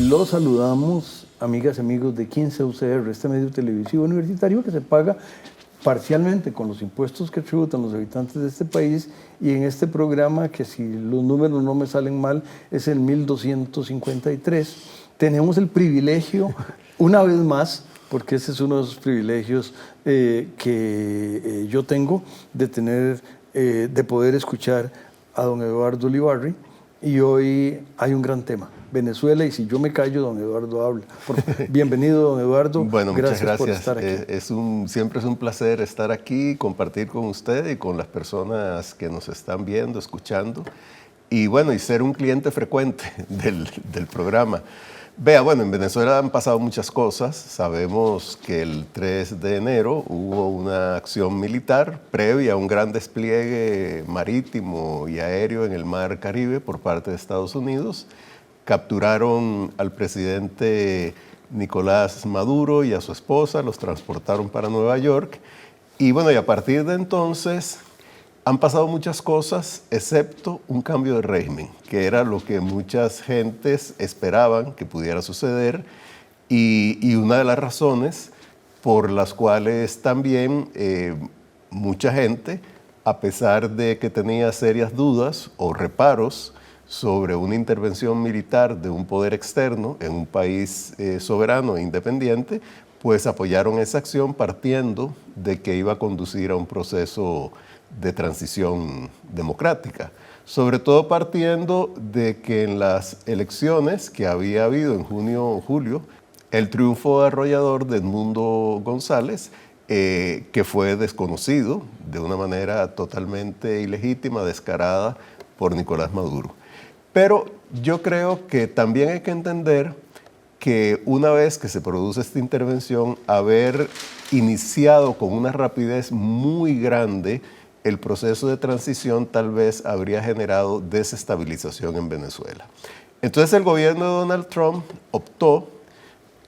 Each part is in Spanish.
Los saludamos, amigas y amigos de 15 UCR, este medio televisivo universitario que se paga parcialmente con los impuestos que tributan los habitantes de este país, y en este programa, que si los números no me salen mal, es el 1253, tenemos el privilegio, una vez más, porque ese es uno de esos privilegios que yo tengo, de poder escuchar a don Eduardo Ulibarri, y hoy hay un gran tema, Venezuela, y si yo me callo, don Eduardo habla. Bienvenido, don Eduardo. Bueno, muchas gracias por estar aquí. Siempre es un placer estar aquí, compartir con usted y con las personas que nos están viendo, escuchando, y bueno, y ser un cliente frecuente del programa. Vea, bueno, en Venezuela han pasado muchas cosas. Sabemos que el 3 de enero hubo una acción militar previa a un gran despliegue marítimo y aéreo en el Mar Caribe por parte de Estados Unidos. Capturaron al presidente Nicolás Maduro y a su esposa, los transportaron para Nueva York. Y bueno, y a partir de entonces han pasado muchas cosas, excepto un cambio de régimen, que era lo que muchas gentes esperaban que pudiera suceder, y una de las razones por las cuales también mucha gente, a pesar de que tenía serias dudas o reparos sobre una intervención militar de un poder externo en un país soberano e independiente, pues apoyaron esa acción partiendo de que iba a conducir a un proceso de transición democrática, sobre todo partiendo de que en las elecciones que había habido en junio o julio, el triunfo arrollador de Edmundo González, que fue desconocido de una manera totalmente ilegítima, descarada por Nicolás Maduro. Pero yo creo que también hay que entender que una vez que se produce esta intervención, haber iniciado con una rapidez muy grande el proceso de transición tal vez habría generado desestabilización en Venezuela. Entonces el gobierno de Donald Trump optó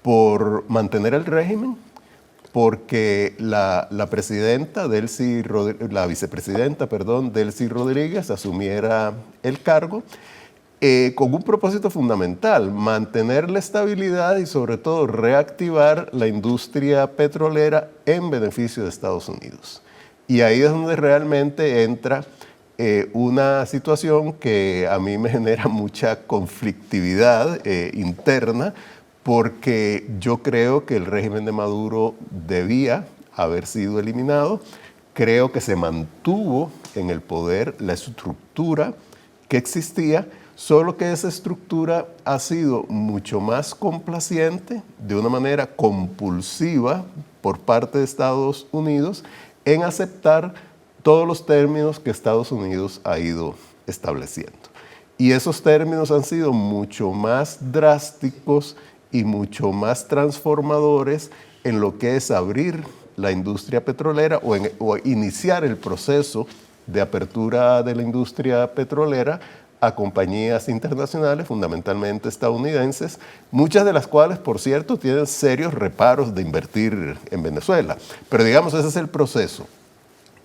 por mantener el régimen, porque la vicepresidenta, Delcy Rodríguez, asumiera el cargo con un propósito fundamental: mantener la estabilidad y sobre todo reactivar la industria petrolera en beneficio de Estados Unidos. Y ahí es donde realmente entra una situación que a mí me genera mucha conflictividad interna, porque yo creo que el régimen de Maduro debía haber sido eliminado. Creo que se mantuvo en el poder la estructura que existía, solo que esa estructura ha sido mucho más complaciente, de una manera compulsiva por parte de Estados Unidos, en aceptar todos los términos que Estados Unidos ha ido estableciendo. Y esos términos han sido mucho más drásticos y mucho más transformadores en lo que es abrir la industria petrolera o iniciar el proceso de apertura de la industria petrolera a compañías internacionales, fundamentalmente estadounidenses, muchas de las cuales, por cierto, tienen serios reparos de invertir en Venezuela. Pero digamos, ese es el proceso.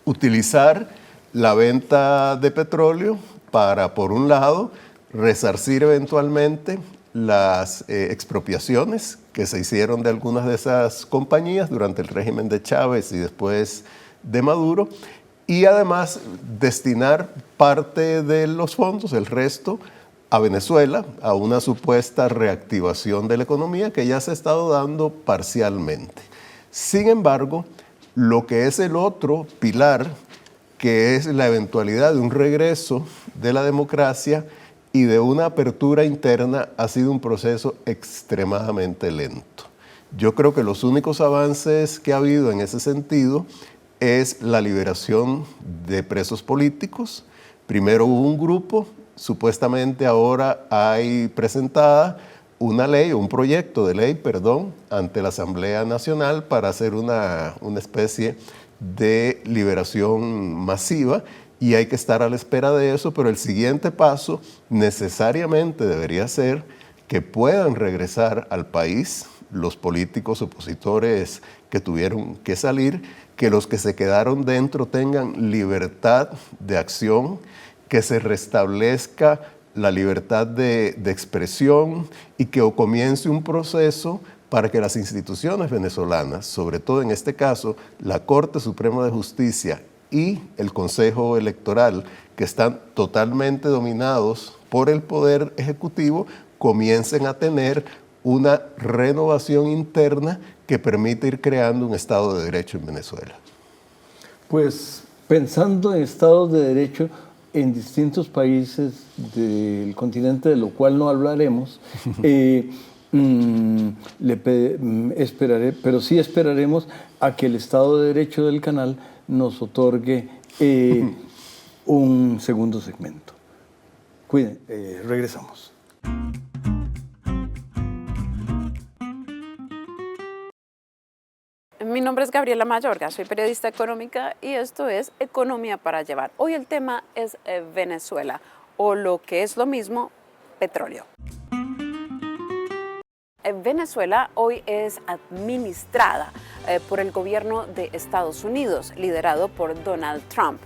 Utilizar la venta de petróleo para, por un lado, resarcir eventualmente las expropiaciones que se hicieron de algunas de esas compañías durante el régimen de Chávez y después de Maduro, y además destinar parte de los fondos, el resto, a Venezuela, a una supuesta reactivación de la economía que ya se ha estado dando parcialmente. Sin embargo, lo que es el otro pilar, que es la eventualidad de un regreso de la democracia y de una apertura interna, ha sido un proceso extremadamente lento. Yo creo que los únicos avances que ha habido en ese sentido es la liberación de presos políticos. Primero hubo un grupo, supuestamente ahora hay presentada una ley, o un proyecto de ley, ante la Asamblea Nacional para hacer una especie de liberación masiva, y hay que estar a la espera de eso, pero el siguiente paso necesariamente debería ser que puedan regresar al país los políticos opositores que tuvieron que salir, que los que se quedaron dentro tengan libertad de acción, que se restablezca la libertad de expresión y que comience un proceso para que las instituciones venezolanas, sobre todo en este caso la Corte Suprema de Justicia y el Consejo Electoral, que están totalmente dominados por el Poder Ejecutivo, comiencen a tener una renovación interna que permita ir creando un Estado de Derecho en Venezuela. Pues pensando en Estados de Derecho en distintos países del continente, de lo cual no hablaremos, esperaré, pero sí esperaremos a que el Estado de Derecho del canal nos otorgue un segundo segmento. Cuiden, regresamos. Mi nombre es Gabriela Mayorga, soy periodista económica y esto es Economía para Llevar. Hoy el tema es Venezuela, o lo que es lo mismo, petróleo. Venezuela hoy es administrada por el gobierno de Estados Unidos, liderado por Donald Trump.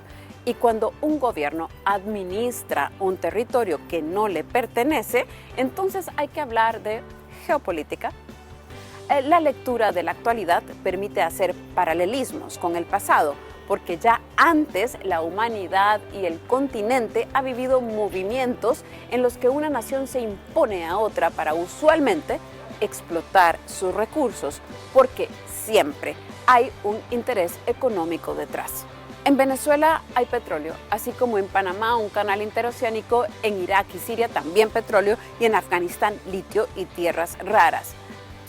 Y cuando un gobierno administra un territorio que no le pertenece, entonces hay que hablar de geopolítica. La lectura de la actualidad permite hacer paralelismos con el pasado, porque ya antes la humanidad y el continente ha vivido movimientos en los que una nación se impone a otra para usualmente explotar sus recursos, porque siempre hay un interés económico detrás. En Venezuela hay petróleo, así como en Panamá un canal interoceánico, en Irak y Siria también petróleo y en Afganistán litio y tierras raras.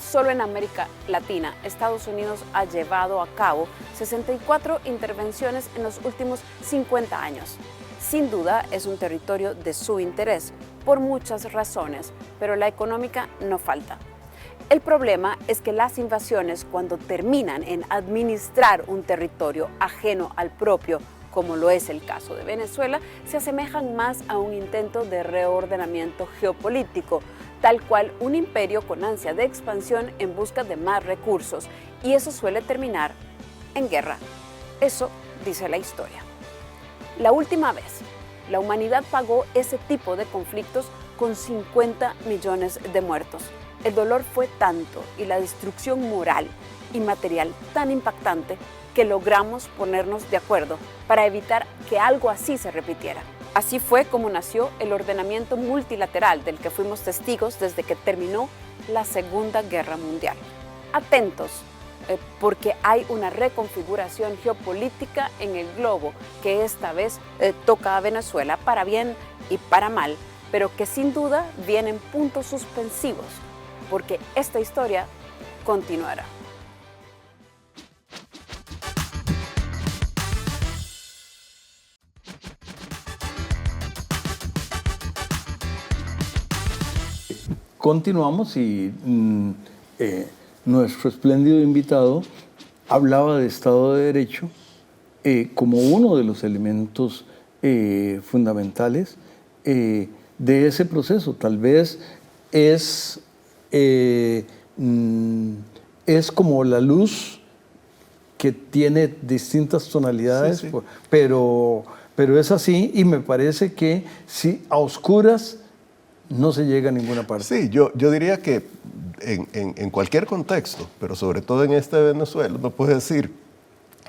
Solo en América Latina, Estados Unidos ha llevado a cabo 64 intervenciones en los últimos 50 años. Sin duda es un territorio de su interés, por muchas razones, pero la económica no falta. El problema es que las invasiones, cuando terminan en administrar un territorio ajeno al propio, como lo es el caso de Venezuela, se asemejan más a un intento de reordenamiento geopolítico, tal cual un imperio con ansia de expansión en busca de más recursos, y eso suele terminar en guerra. Eso dice la historia. La última vez, la humanidad pagó ese tipo de conflictos con 50 millones de muertos. El dolor fue tanto y la destrucción moral y material tan impactante que logramos ponernos de acuerdo para evitar que algo así se repitiera. Así fue como nació el ordenamiento multilateral del que fuimos testigos desde que terminó la Segunda Guerra Mundial. Atentos, porque hay una reconfiguración geopolítica en el globo que esta vez toca a Venezuela para bien y para mal, pero que sin duda vienen puntos suspensivos, porque esta historia continuará. Continuamos y nuestro espléndido invitado hablaba de Estado de Derecho como uno de los elementos fundamentales de ese proceso. Tal vez es como la luz que tiene distintas tonalidades, sí, sí. Pero es así, y me parece que si a oscuras no se llega a ninguna parte. Sí, yo diría que en cualquier contexto, pero sobre todo en este de Venezuela, uno puede decir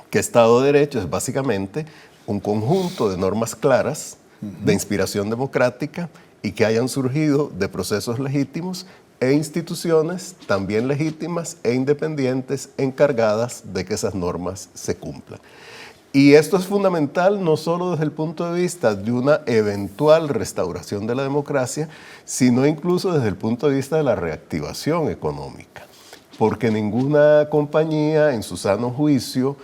que Estado de Derecho es básicamente un conjunto de normas claras, de inspiración democrática y que hayan surgido de procesos legítimos e instituciones también legítimas e independientes encargadas de que esas normas se cumplan. Y esto es fundamental no solo desde el punto de vista de una eventual restauración de la democracia, sino incluso desde el punto de vista de la reactivación económica. Porque ninguna compañía en su sano juicio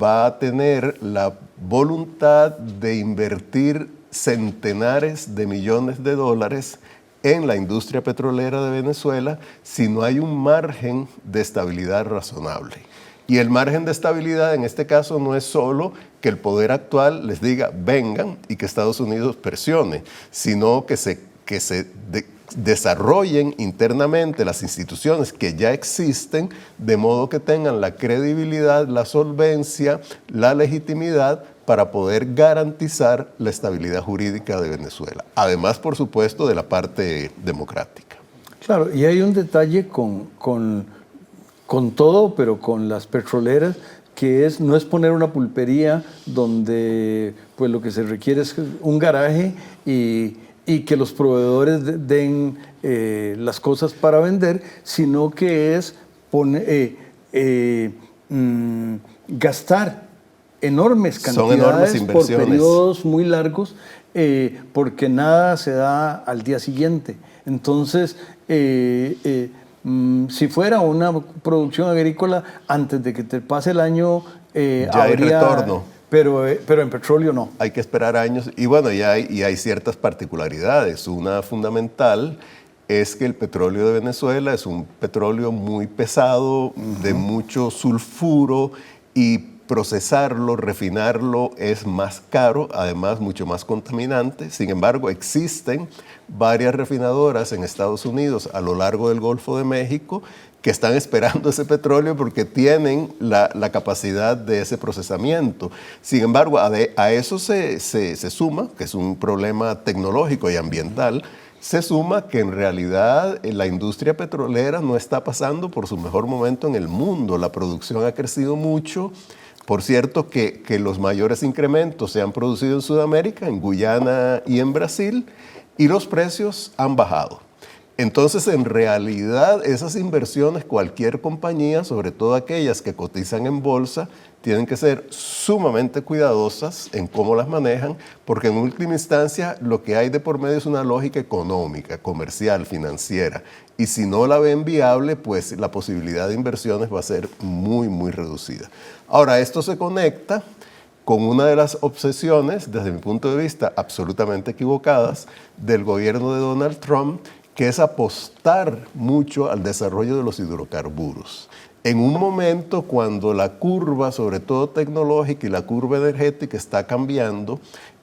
va a tener la voluntad de invertir centenares de millones de dólares en la industria petrolera de Venezuela si no hay un margen de estabilidad razonable. Y el margen de estabilidad en este caso no es solo que el poder actual les diga vengan y que Estados Unidos presione, sino que se desarrollen internamente las instituciones que ya existen de modo que tengan la credibilidad, la solvencia, la legitimidad para poder garantizar la estabilidad jurídica de Venezuela. Además, por supuesto, de la parte democrática. Claro, y hay un detalle con todo, pero con las petroleras, que no es poner una pulpería donde pues lo que se requiere es un garaje y que los proveedores den las cosas para vender, sino que es gastar enormes cantidades por periodos muy largos, porque nada se da al día siguiente. Entonces, si fuera una producción agrícola, antes de que te pase el año, ya hay retorno. Pero en petróleo no. Hay que esperar años. Y bueno, y hay ciertas particularidades. Una fundamental es que el petróleo de Venezuela es un petróleo muy pesado, de mucho sulfuro, y procesarlo, refinarlo es más caro, además mucho más contaminante. Sin embargo, existen varias refinadoras en Estados Unidos a lo largo del Golfo de México que están esperando ese petróleo porque tienen la capacidad de ese procesamiento. Sin embargo, a eso se suma, que es un problema tecnológico y ambiental, se suma que en realidad la industria petrolera no está pasando por su mejor momento en el mundo. La producción ha crecido mucho. Por cierto, que los mayores incrementos se han producido en Sudamérica, en Guyana y en Brasil, y los precios han bajado. Entonces, en realidad, esas inversiones, cualquier compañía, sobre todo aquellas que cotizan en bolsa, tienen que ser sumamente cuidadosas en cómo las manejan, porque en última instancia lo que hay de por medio es una lógica económica, comercial, financiera. Y si no la ven viable, pues la posibilidad de inversiones va a ser muy, muy reducida. Ahora, esto se conecta con una de las obsesiones, desde mi punto de vista, absolutamente equivocadas, del gobierno de Donald Trump, que es apostar mucho al desarrollo de los hidrocarburos. En un momento cuando la curva, sobre todo tecnológica, y la curva energética está cambiando,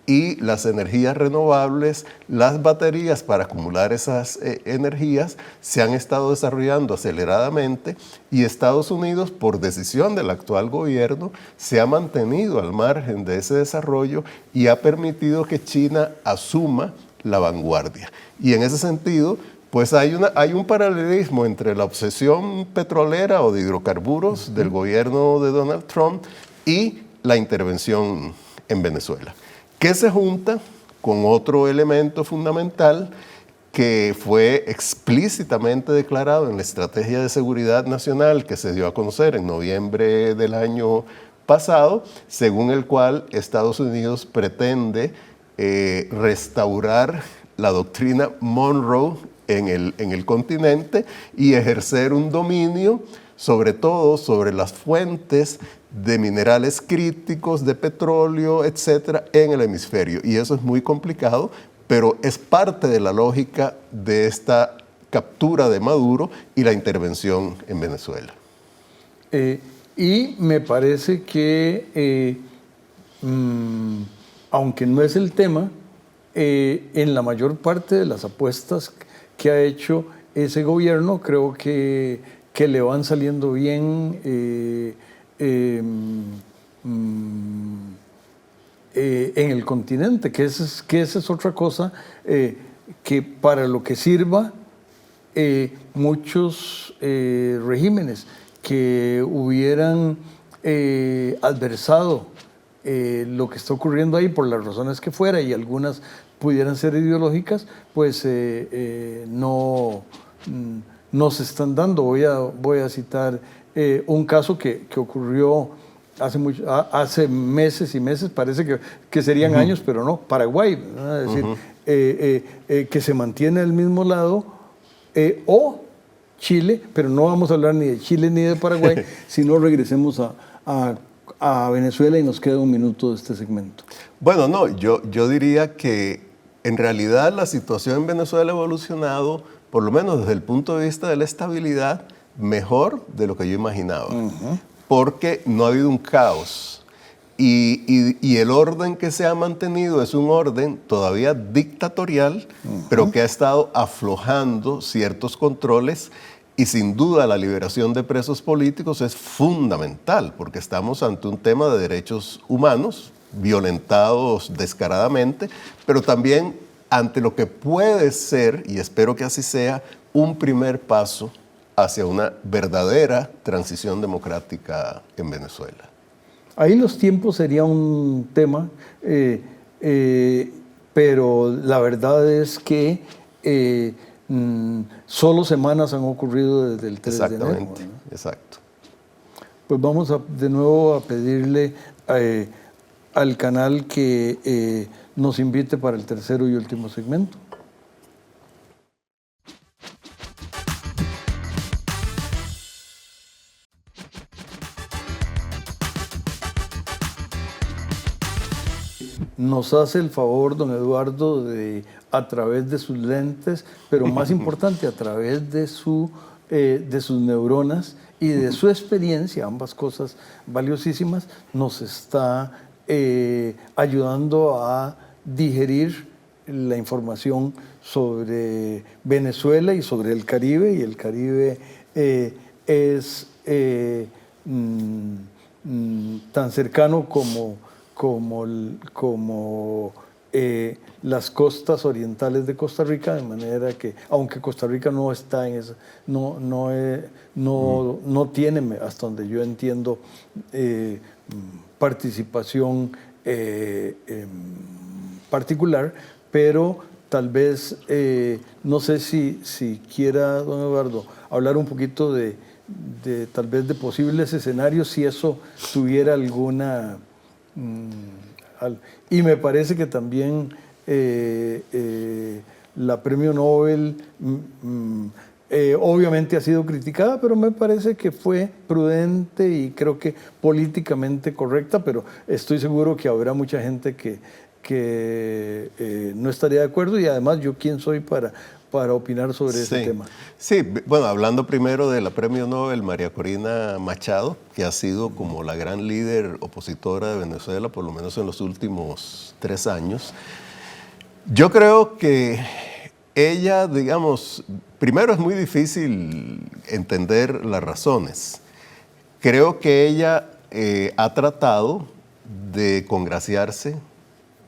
y las energías renovables, las baterías para acumular esas energías se han estado desarrollando aceleradamente, y Estados Unidos, por decisión del actual gobierno, se ha mantenido al margen de ese desarrollo y ha permitido que China asuma la vanguardia. Y en ese sentido, pues hay un paralelismo entre la obsesión petrolera o de hidrocarburos del gobierno de Donald Trump y la intervención en Venezuela, que se junta con otro elemento fundamental que fue explícitamente declarado en la Estrategia de Seguridad Nacional que se dio a conocer en noviembre del año pasado, según el cual Estados Unidos pretende restaurar la doctrina Monroe en el continente y ejercer un dominio, sobre todo sobre las fuentes de minerales críticos, de petróleo, etcétera, en el hemisferio. Y eso es muy complicado, pero es parte de la lógica de esta captura de Maduro y la intervención en Venezuela. Y me parece que, aunque no es el tema, en la mayor parte de las apuestas que ha hecho ese gobierno, creo que le van saliendo bien en el continente, que esa es otra cosa que para lo que sirva muchos regímenes que hubieran adversado lo que está ocurriendo ahí por las razones que fuera, y algunas pudieran ser ideológicas, pues no se están dando. Voy a citar un caso que ocurrió hace meses y meses, parece que serían años, pero no, Paraguay, ¿no? Es decir, que se mantiene al mismo lado, o Chile, pero no vamos a hablar ni de Chile ni de Paraguay, sino regresemos a Venezuela, y nos queda un minuto de este segmento. Bueno, no, yo diría que en realidad la situación en Venezuela ha evolucionado, por lo menos desde el punto de vista de la estabilidad, mejor de lo que yo imaginaba. Porque no ha habido un caos. Y el orden que se ha mantenido es un orden todavía dictatorial, pero que ha estado aflojando ciertos controles. Y sin duda la liberación de presos políticos es fundamental, porque estamos ante un tema de derechos humanos, violentados descaradamente, pero también ante lo que puede ser, y espero que así sea, un primer paso hacia una verdadera transición democrática en Venezuela. Ahí los tiempos sería un tema, pero la verdad es que solo semanas han ocurrido desde el 3 de enero. Exactamente, ¿no? exacto. Pues vamos de nuevo a pedirle al canal que nos invite para el tercero y último segmento. Nos hace el favor, don Eduardo, de a través de sus lentes, pero más importante, a través de sus neuronas y de su experiencia, ambas cosas valiosísimas, nos está ayudando a digerir la información sobre Venezuela y sobre el Caribe, y el Caribe es tan cercano como las costas orientales de Costa Rica, de manera que, aunque Costa Rica no está en esa, no tiene, hasta donde yo entiendo, participación particular, pero tal vez, no sé si quiera, don Eduardo, hablar un poquito de tal vez de posibles escenarios, si eso tuviera alguna... Y me parece que también la Premio Nobel obviamente ha sido criticada, pero me parece que fue prudente y creo que políticamente correcta, pero estoy seguro que habrá mucha gente que no estaría de acuerdo, y además yo quién soy para opinar sobre ese tema. Sí, bueno, hablando primero de la Premio Nobel María Corina Machado, que ha sido como la gran líder opositora de Venezuela, por lo menos en los últimos 3 años. Yo creo que ella, digamos, primero es muy difícil entender las razones. Creo que ella ha tratado de congraciarse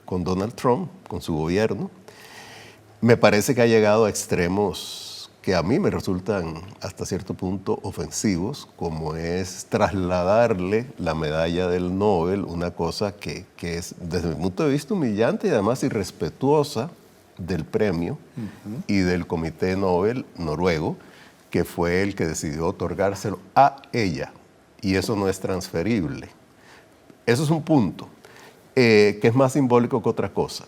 con Donald Trump, con su gobierno. Me parece que ha llegado a extremos que a mí me resultan hasta cierto punto ofensivos, como es trasladarle la medalla del Nobel, una cosa que es desde mi punto de vista humillante y además irrespetuosa del premio y del Comité Nobel noruego, que fue el que decidió otorgárselo a ella, y eso no es transferible. Eso es un punto, que es más simbólico que otra cosa.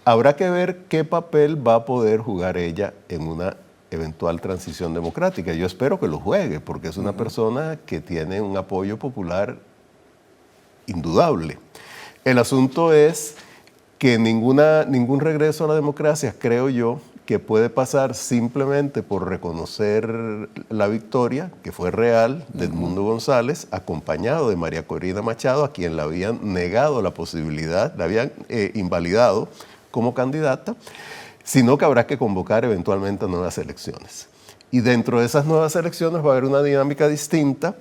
Habrá que ver qué papel va a poder jugar ella en una eventual transición democrática. Yo espero que lo juegue, porque es una persona que tiene un apoyo popular indudable. El asunto es que ningún regreso a la democracia, creo yo, que puede pasar simplemente por reconocer la victoria, que fue real, de Edmundo González, acompañado de María Corina Machado, a quien le habían negado la posibilidad, le habían invalidado como candidata, sino que habrá que convocar eventualmente nuevas elecciones. Y dentro de esas nuevas elecciones va a haber una dinámica distinta,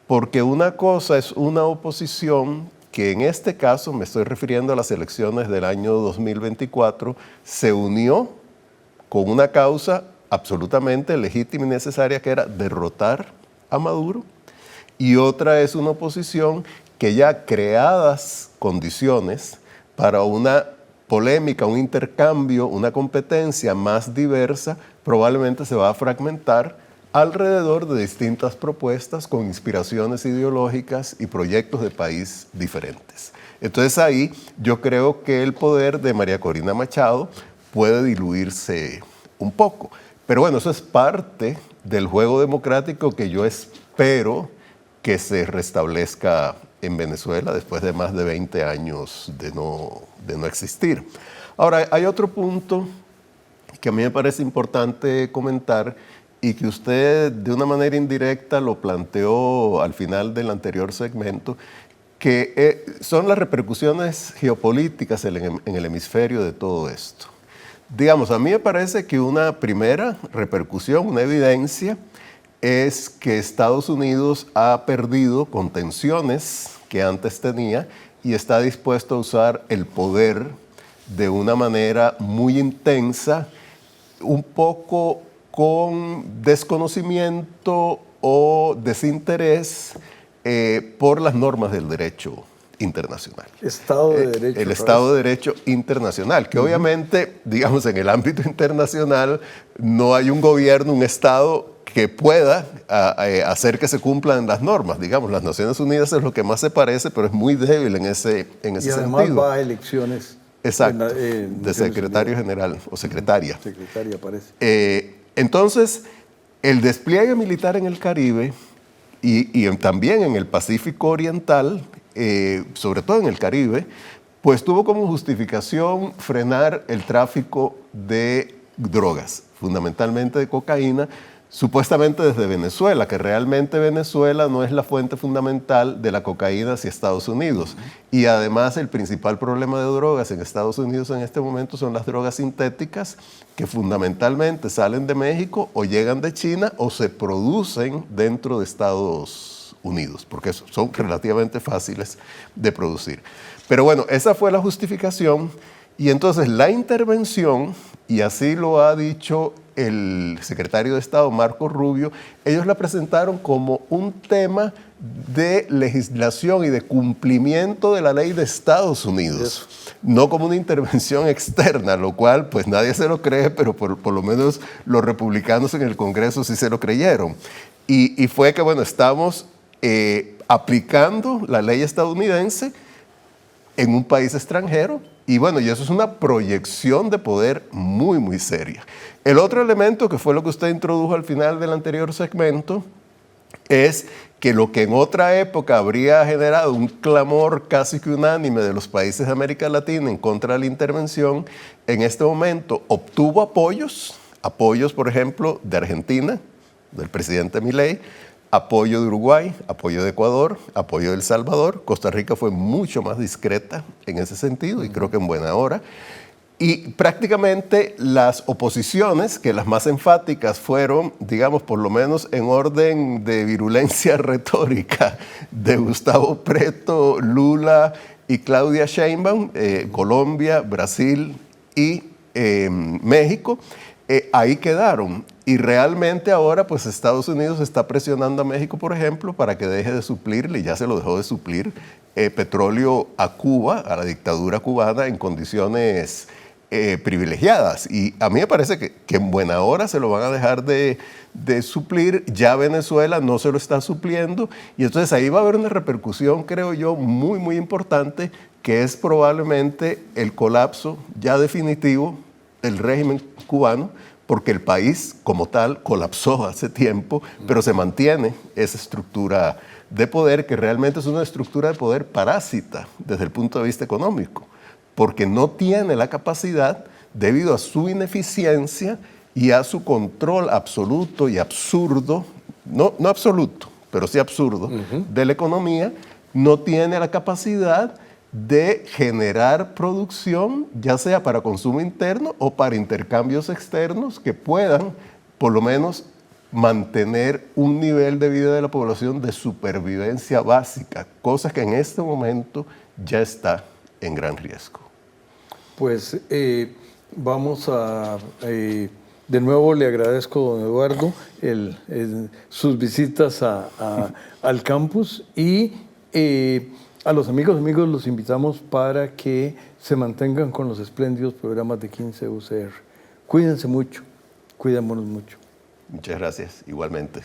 porque una cosa es una oposición que en este caso, me estoy refiriendo a las elecciones del año 2024, se unió con una causa absolutamente legítima y necesaria, que era derrotar a Maduro, y otra es una oposición que ya creadas condiciones para una polémica, un intercambio, una competencia más diversa, probablemente se va a fragmentar alrededor de distintas propuestas con inspiraciones ideológicas y proyectos de país diferentes. Entonces ahí yo creo que el poder de María Corina Machado puede diluirse un poco. Pero bueno, eso es parte del juego democrático que yo espero que se restablezca en Venezuela después de más de 20 años de no existir. Ahora, hay otro punto que a mí me parece importante comentar y que usted de una manera indirecta lo planteó al final del anterior segmento, que son las repercusiones geopolíticas en el hemisferio de todo esto. Digamos, a mí me parece que una primera repercusión, una evidencia, es que Estados Unidos ha perdido contenciones que antes tenía y está dispuesto a usar el poder de una manera muy intensa, un poco con desconocimiento o desinterés por las normas del derecho internacional. Estado de Derecho. El Estado de Derecho internacional, que obviamente, digamos, en el ámbito internacional no hay un gobierno, un Estado que pueda hacer que se cumplan las normas. Digamos, las Naciones Unidas es lo que más se parece, pero es muy débil en ese y además sentido. Va a elecciones. Exacto, de secretario general o secretaria. Secretaria, parece. Entonces, el despliegue militar en el Caribe y también en el Pacífico Oriental, sobre todo en el Caribe, pues tuvo como justificación frenar el tráfico de drogas, fundamentalmente de cocaína, supuestamente desde Venezuela, que realmente Venezuela no es la fuente fundamental de la cocaína hacia Estados Unidos. Y además el principal problema de drogas en Estados Unidos en este momento son las drogas sintéticas, que fundamentalmente salen de México o llegan de China o se producen dentro de Estados Unidos, porque son relativamente fáciles de producir. Pero bueno, esa fue la justificación. Y entonces la intervención, y así lo ha dicho el secretario de Estado, Marco Rubio, ellos la presentaron como un tema de legislación y de cumplimiento de la ley de Estados Unidos, no como una intervención externa, lo cual pues nadie se lo cree, pero por lo menos los republicanos en el Congreso sí se lo creyeron. Y fue que, bueno, estamos aplicando la ley estadounidense en un país extranjero. Y bueno, y eso es una proyección de poder muy, muy seria. El otro elemento, que fue lo que usted introdujo al final del anterior segmento, es que lo que en otra época habría generado un clamor casi que unánime de los países de América Latina en contra de la intervención, en este momento obtuvo apoyos, por ejemplo, de Argentina, del presidente Milei, apoyo de Uruguay, apoyo de Ecuador, apoyo de El Salvador. Costa Rica fue mucho más discreta en ese sentido y creo que en buena hora. Y prácticamente las oposiciones, que las más enfáticas fueron, digamos, por lo menos en orden de virulencia retórica, de Gustavo Petro, Lula y Claudia Sheinbaum, Colombia, Brasil y México, ahí quedaron. Y realmente ahora pues Estados Unidos está presionando a México, por ejemplo, para que deje de suplirle, y ya se lo dejó de suplir, petróleo a Cuba, a la dictadura cubana, en condiciones privilegiadas. Y a mí me parece que en buena hora se lo van a dejar de suplir. Ya Venezuela no se lo está supliendo. Y entonces ahí va a haber una repercusión, creo yo, muy, muy importante, que es probablemente el colapso ya definitivo del régimen cubano, porque el país como tal colapsó hace tiempo, pero se mantiene esa estructura de poder, que realmente es una estructura de poder parásita desde el punto de vista económico, porque no tiene la capacidad, debido a su ineficiencia y a su control absoluto y absurdo, no absoluto, pero sí absurdo, de la economía, no tiene la capacidad de generar producción, ya sea para consumo interno o para intercambios externos que puedan, por lo menos, mantener un nivel de vida de la población de supervivencia básica, cosa que en este momento ya está en gran riesgo. Pues vamos a... de nuevo le agradezco, don Eduardo, sus visitas al campus y... a los amigos los invitamos para que se mantengan con los espléndidos programas de 15 UCR. Cuídense mucho, cuidémonos mucho. Muchas gracias, igualmente.